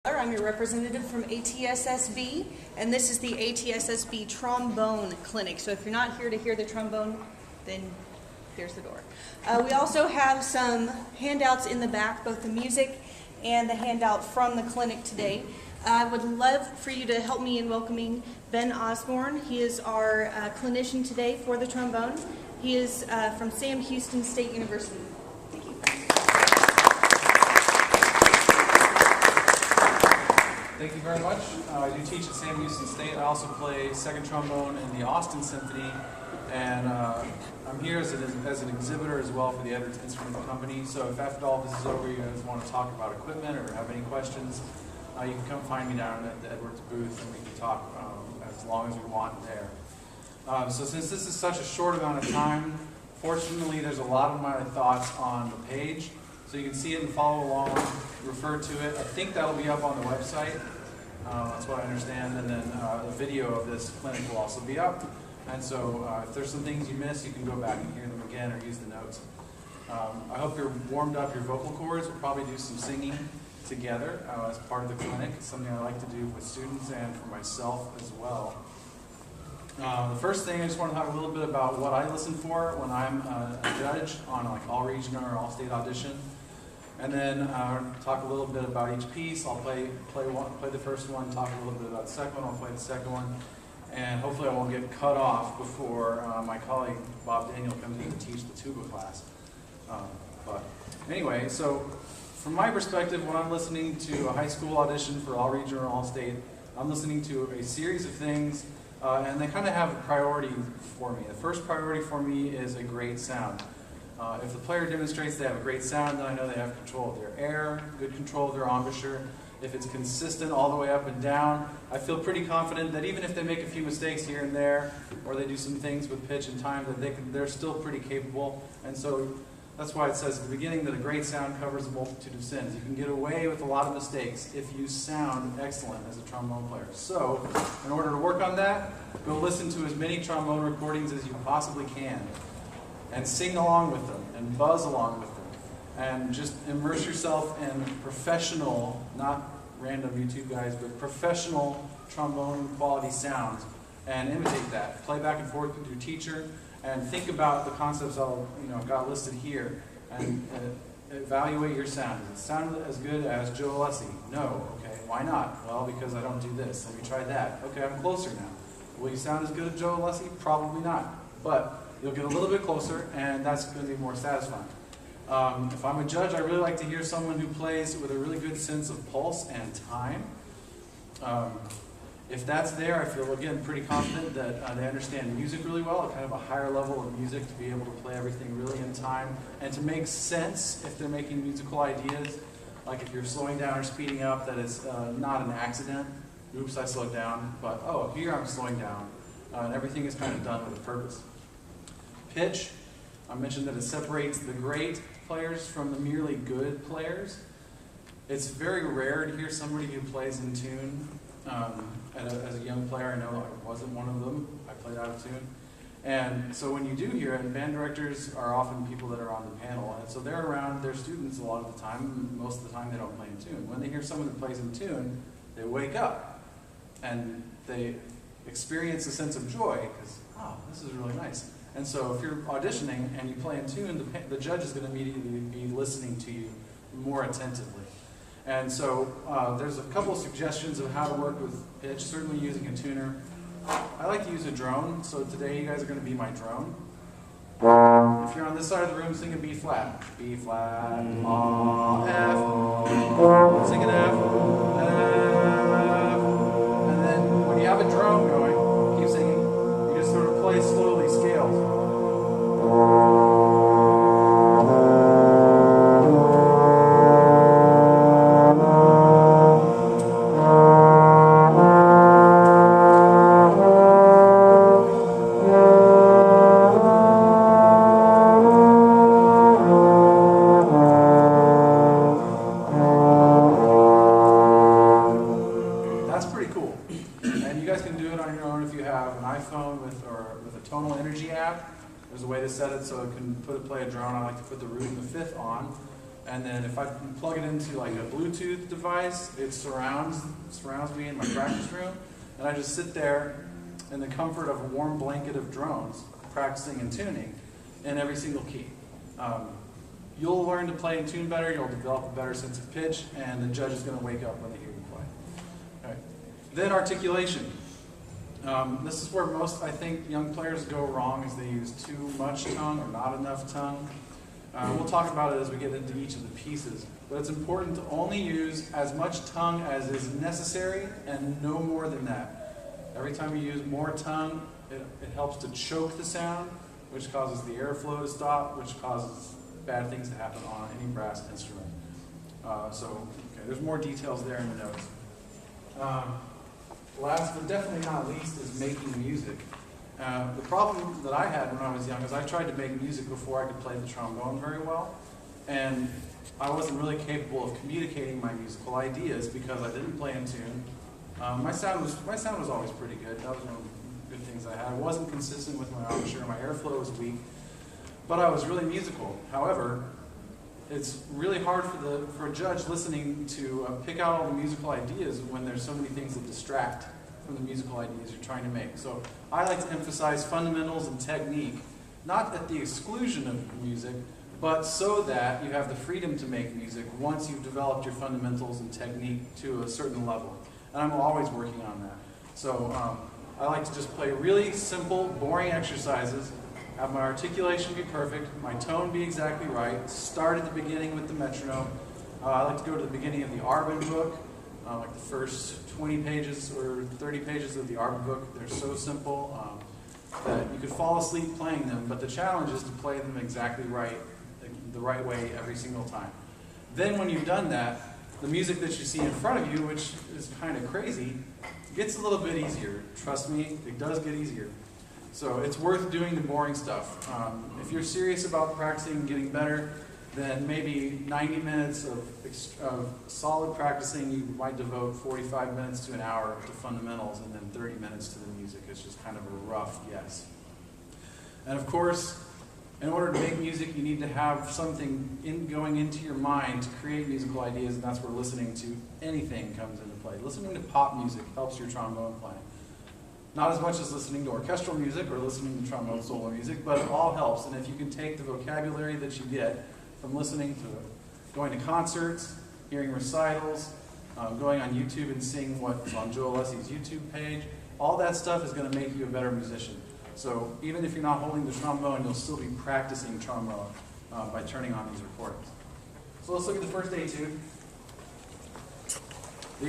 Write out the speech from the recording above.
I'm your representative from ATSSB, and this is the ATSSB Trombone Clinic. So if you're not here to hear the trombone, then there's the door. We also have some handouts in the back, both the music and the handout from the clinic today. I would love for you to help me in welcoming Ben Osborne. He is our clinician today for the trombone. He is from Sam Houston State University. Thank you. Thank you very much. I do teach at Sam Houston State. I also play second trombone in the Austin Symphony, and I'm here as an exhibitor as well for the Edwards Instrument Company. So if after all this is over, you guys want to talk about equipment or have any questions, you can come find me down at the Edwards booth, and we can talk as long as we want there. So since this is such a short amount of time, fortunately there's a lot of my thoughts on the page. So you can see it and follow along, refer to it. I think that'll be up on the website. That's what I understand. And then the video of this clinic will also be up. And so if there's some things you missed, you can go back and hear them again or use the notes. I hope you're warmed up your vocal cords. We'll probably do some singing together as part of the clinic. It's something I like to do with students and for myself as well. The first thing, I just want to talk a little bit about what I listen for when I'm a judge on like all regional or all state audition. And then talk a little bit about each piece. I'll play the first one, talk a little bit about the second one, I'll play the second one. And hopefully I won't get cut off before my colleague Bob Daniel comes in to teach the tuba class. But anyway, so from my perspective, when I'm listening to a high school audition for all regional or all state, I'm listening to a series of things, and they kind of have a priority for me. The first priority for me is a great sound. If the player demonstrates they have a great sound, then I know they have control of their air, good control of their embouchure. If it's consistent all the way up and down, I feel pretty confident that even if they make a few mistakes here and there, or they do some things with pitch and time, that they're still pretty capable. And so that's why it says at the beginning that a great sound covers a multitude of sins. You can get away with a lot of mistakes if you sound excellent as a trombone player. So in order to work on that, go listen to as many trombone recordings as you possibly can. And sing along with them, and buzz along with them, and just immerse yourself in professional, not random YouTube guys, but professional trombone quality sounds, and imitate that. Play back and forth with your teacher, and think about the concepts I've got listed here, and evaluate your sound. Does it sound as good as Joe Alessi? No. Okay. Why not? Well, because I don't do this. Let me try that. Okay, I'm closer now. Will you sound as good as Joe Alessi? Probably not. But you'll get a little bit closer, and that's going to be more satisfying. If I'm a judge, I really like to hear someone who plays with a really good sense of pulse and time. If that's there, I feel, again, pretty confident that they understand music really well, kind of a higher level of music to be able to play everything really in time, and to make sense if they're making musical ideas, like if you're slowing down or speeding up, that it's not an accident. Oops, I slowed down, but oh, here I'm slowing down. And everything is kind of done with a purpose. Pitch, I mentioned that it separates the great players from the merely good players. It's very rare to hear somebody who plays in tune. As a young player, I know I wasn't one of them. I played out of tune. And so when you do hear it, and band directors are often people that are on the panel, and so they're around their students a lot of the time. Most of the time they don't play in tune. When they hear someone that plays in tune, they wake up, and they experience a sense of joy, because, oh, this is really nice. And so if you're auditioning and you play in tune, the judge is going to immediately be listening to you more attentively. And so there's a couple of suggestions of how to work with pitch, certainly using a tuner. I like to use a drone, so today you guys are going to be my drone. If you're on this side of the room, sing a B flat. B flat, F, sing an F, and then when you have a drone going, keep singing. You just sort of play slowly, scales. There's a way to set it so it can play a drone. I like to put the root and the fifth on, And then if I plug it into like a Bluetooth device, it surrounds me in my practice room, and I just sit there in the comfort of a warm blanket of drones, practicing and tuning in every single key. You'll learn to play and tune better, you'll develop a better sense of pitch, and the judge is going to wake up when they hear you play. Okay. Then articulation. This is where most, I think, young players go wrong, is they use too much tongue or not enough tongue. We'll talk about it as we get into each of the pieces, but it's important to only use as much tongue as is necessary and no more than that. Every time you use more tongue, it helps to choke the sound, which causes the airflow to stop, which causes bad things to happen on any brass instrument. There's more details there in the notes. Last but definitely not least is making music. The problem that I had when I was young is I tried to make music before I could play the trombone very well, and I wasn't really capable of communicating my musical ideas because I didn't play in tune. My sound was always pretty good. That was one of the good things I had. I wasn't consistent with my embouchure. My airflow was weak, but I was really musical. However, it's really hard for a judge listening to pick out all the musical ideas when there's so many things that distract from the musical ideas you're trying to make. So I like to emphasize fundamentals and technique, not at the exclusion of music, but so that you have the freedom to make music once you've developed your fundamentals and technique to a certain level. And I'm always working on that. So I like to just play really simple, boring exercises, have my articulation be perfect, my tone be exactly right, start at the beginning with the metronome. I like to go to the beginning of the Arbin book, like the first 20 pages or 30 pages of the Arbin book. They're so simple that you could fall asleep playing them, but the challenge is to play them exactly right, the right way every single time. Then when you've done that, the music that you see in front of you, which is kind of crazy, gets a little bit easier. Trust me, it does get easier. So it's worth doing the boring stuff. If you're serious about practicing and getting better, then maybe 90 minutes of solid practicing, you might devote 45 minutes to an hour to fundamentals, and then 30 minutes to the music. It's just kind of a rough guess. And of course, in order to make music, you need to have something going into your mind to create musical ideas, and that's where listening to anything comes into play. Listening to pop music helps your trombone playing. Not as much as listening to orchestral music or listening to trombone solo music, but it all helps. And if you can take the vocabulary that you get from listening to going to concerts, hearing recitals, going on YouTube and seeing what's on Joe Alessi's YouTube page, all that stuff is going to make you a better musician. So even if you're not holding the trombone, you'll still be practicing trombone by turning on these recordings. So let's look at the first etude.